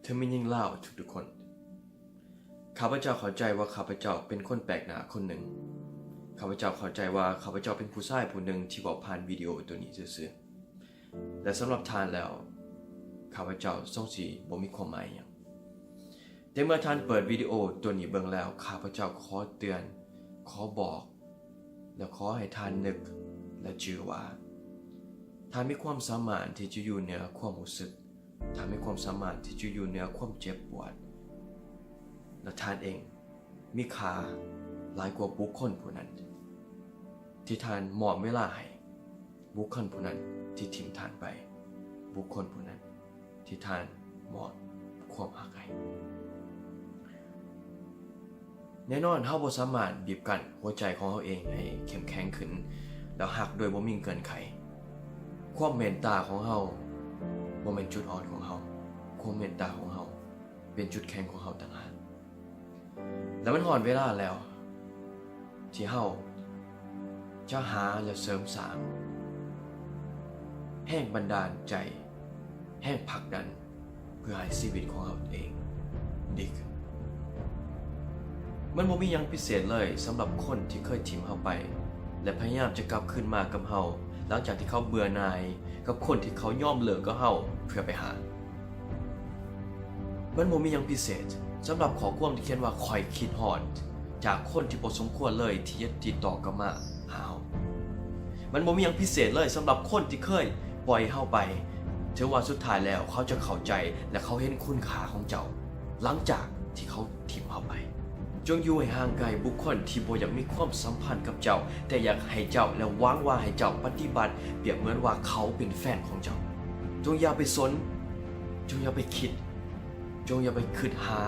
เธอไม่ยิ่งเล่าทุกคนข้าพเจ้าเข้าใจว่าข้าพเจ้าเป็นคนแปลกหน้าคนหนึ่งข้าพเจ้าเข้าใจว่าข้าพเจ้าเป็นผู้ชายผู้หนึ่งที่บอกผ่านวิดีโอตัวนี้ซื่อๆและสำหรับท่านแล้วข้าพเจ้าทรงสิบ่มีความหมายหยังแต่เมื่อท่านเปิดวิดีโอตัวนี้เบิ่งแล้วข้าพเจ้าขอเตือนขอบอกและขอให้ท่านนึกและเชื่อว่าท่านมีความสามารถที่จะอยู่เหนือความรู้สึกท่านมีความสามารถที่จะอยู่เหนือความเจ็บปวดและท่านเองมีค่าหลายกว่าบุคคลผู้นั้นที่ท่านมอบเวลาให้บุคคลผู้นั้นที่ทิ้งท่านไปบุคคลผู้นั้นที่ท่านมอบความรักให้แน่นอนเฮาบ่สามารถบีบกั้นหัวใจของเฮาเองให้เข้มแข็งขึ้นแล้วหักโดยบ่มีเงื่อนไขความเมตตาของเฮาบ่แม่นจุดอ่อนของเฮาความเมตตาของเฮาเป็นจุดแข็งของเฮาต่างหากแล้วมันฮอดเวลาแล้วที่เฮาจะหาและเสริมสร้างแห่งบันดาลใจแห่งผลักดันเพื่อให้ชีวิตของเฮาเองดีขึ้นมันบ่มีหยังพิเศษเลยสำหรับคนที่เคยทิ้งเฮาไปและพยายามจะกลับคืนมากับเฮาหลังจากที่เขาเบื่อหน่ายกับคนที่เขายอมเลิกกับเฮาเพื่อไปหามันบ่มีหยังพิเศษสำหรับข้อความที่เขียนว่าคอยคิดฮอดจากคนที่บ่สมควรเลยที่จะติดต่อกลับมาหาเฮามันบ่มีหยังพิเศษเลยสำหรับคนที่เคยปล่อยเฮาไปถือว่าสุดท้ายแล้วเขาจะเข้าใจและเขาเห็นคุณค่าของเจ้าหลังจากที่เขาทิ้งเฮาไปจงอยู่ให้ห่างไกลบุคคลที่บ่อยากมีความสัมพันธ์กับเจ้าแต่อยากให้เจ้าและหวังว่าให้เจ้าปฏิบัติเปรียบเหมือนว่าเขาเป็นแฟนของเจ้าจงอย่าไปสนจงอย่าไปคิดจงอย่าไปคิดหา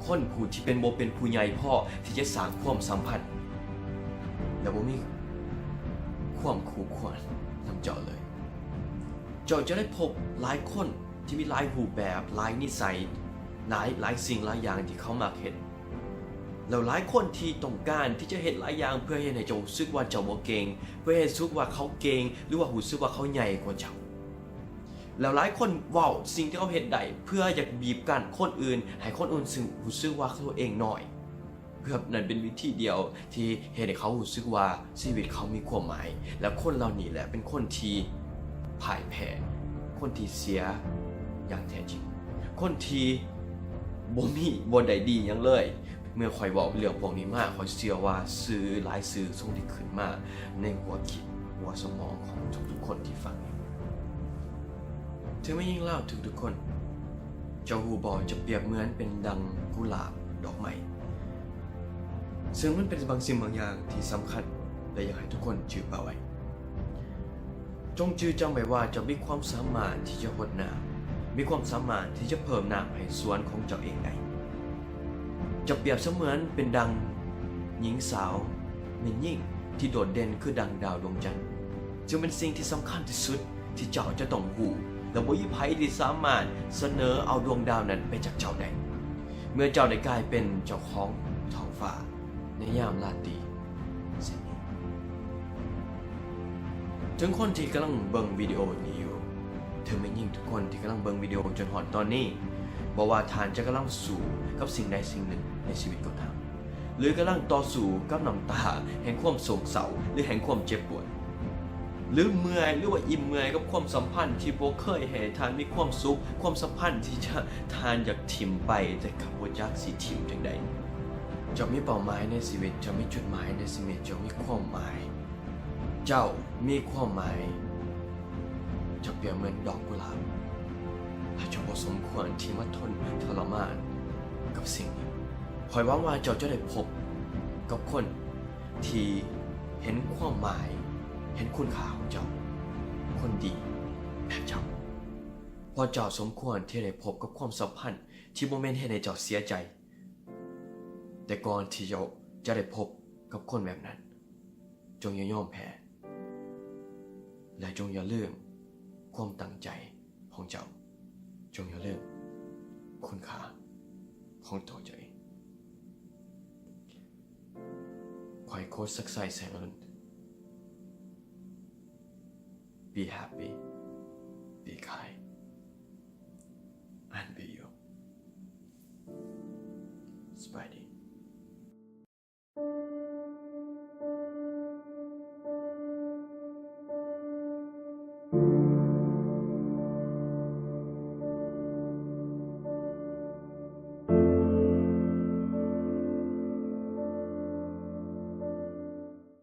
คนผู้ที่เป็นบ่เป็นผู้ใหญ่พ่อที่จะสร้างความสัมพันธ์และบ่มีความคู่ควรนำเจ้าเลยเจ้าจะได้พบหลายคนที่มีหลายรูปแบบหลายนิสัยหลายสิ่งหลายอย่างที่เขามักเฮ็ดแล้วหลายคนที่ต้องการที่จะเฮ็ดหลายอย่างเพื่อให้เจ้ารู้สึกว่าเจ้าบ่เก่งเพื่อให้รู้สึกว่าเขาเก่งหรือว่ารู้สึกว่าเขาใหญ่กว่าเจ้าแล้วหลายคนเว้าสิ่งที่เขาเฮ็ดได้เพื่ออยากบีบกั้นคนอื่นให้คนอื่นรู้สึกว่าตัวเองน้อยเพื่อนั่นเป็นวิธีเดียวที่เฮ็ดให้เขารู้สึกว่าชีวิตเขามีความหมายและคนเหล่านี้แหละเป็นคนที่พ่ายแพ้คนที่เสียอย่างแท้จริงคนที่บ่ได้ดีหยังเลยเมื่อข่อยบอกเรื่องพวกนี้มาข่อยเชื่อว่าสื่อหลายสื่อส่งที่ขึ้นมาในหัวคิดหัวสมองของทุกๆคนที่ฟังเธอไม่ยิ่งเล่าถึงทุกคนเจ้าฮูบอจะเปรียบเหมือนเป็นดังกุหลาบดอกไม้ซึ่งมันเป็นบางสิ่งบางอย่างที่สำคัญและอยากให้ทุกคนจืดเอาไว้จงจืดจำไว้ว่าจะมีความสามารถที่จะรดน้ำมีความสามารถที่จะเพิ่มน้ำให้สวนของเจ้าเองได้จะเปรียบเสมือนเป็นดังหญิงสาวเป็นยิ่งที่โดดเด่นคือดังดาวดวงจันทร์จึงเป็นสิ่งที่สำคัญที่สุดที่เจ้าจะต้องรู้และบ่มีไผที่สามารถเสนอเอาดวงดาวนั้นไปจากเจ้าได้เมื่อเจ้าได้กลายเป็นเจ้าของท้องฟ้าในยามราตรีเช่นนี้ถึงคนที่กำลังเบิ่งวิดีโอนี้อยู่เธอไม่ยิ่งทุกคนที่กำลังเบิ่งวิดีโอจนฮอดตอนนี้บอกว่าท่านจะกำลังสู้กับสิ่งใดสิ่งหนึ่งในชีวิตก็ตามหรือกำลังต่อสู้กับน้ำตาแห่งความโศกเศร้าหรือแห่งความเจ็บปวดหรือเมื่อยหรือว่าอิ่มเมื่อยกับความสัมพันธ์ที่บ่เคยให้ท่านมีความสุขความสัมพันธ์ที่จะท่านอยากถิ่มไปแต่ก็บ่จักสิถิ่มจังใดเจ้ามีเป้าหมายในชีวิตเจ้ามีจุดหมายในชีวิตเจ้ามีความหมายเจ้ามีความหมายจะเปรียบเหมือนดอกกุหลาบถ้าเจ้าบ่สมควรที่มาทนทรมานกับสิ่งนี้ขอยหวังว่าเจ้าจะได้พบกับคนที่เห็นความหมายเห็นคุณค่าของเจ้าคนดีแบบเจ้าเพราะเจ้าสมควรที่ได้พบกับความสัมพันธ์ที่บ่แม่นเฮ็ดให้เจ้าเสียใจแต่ก่อนที่เจ้าจะได้พบกับคนแบบนั้นจงอย่ายอมแพ้และจงอย่าลืมความตั้งใจของเจ้าจงอย่าลืมคุณค่าของตัวเจ้าเองขอให้โค้ชสักใส่แสงอรุณ Be happy, be kind, and be you. บายดี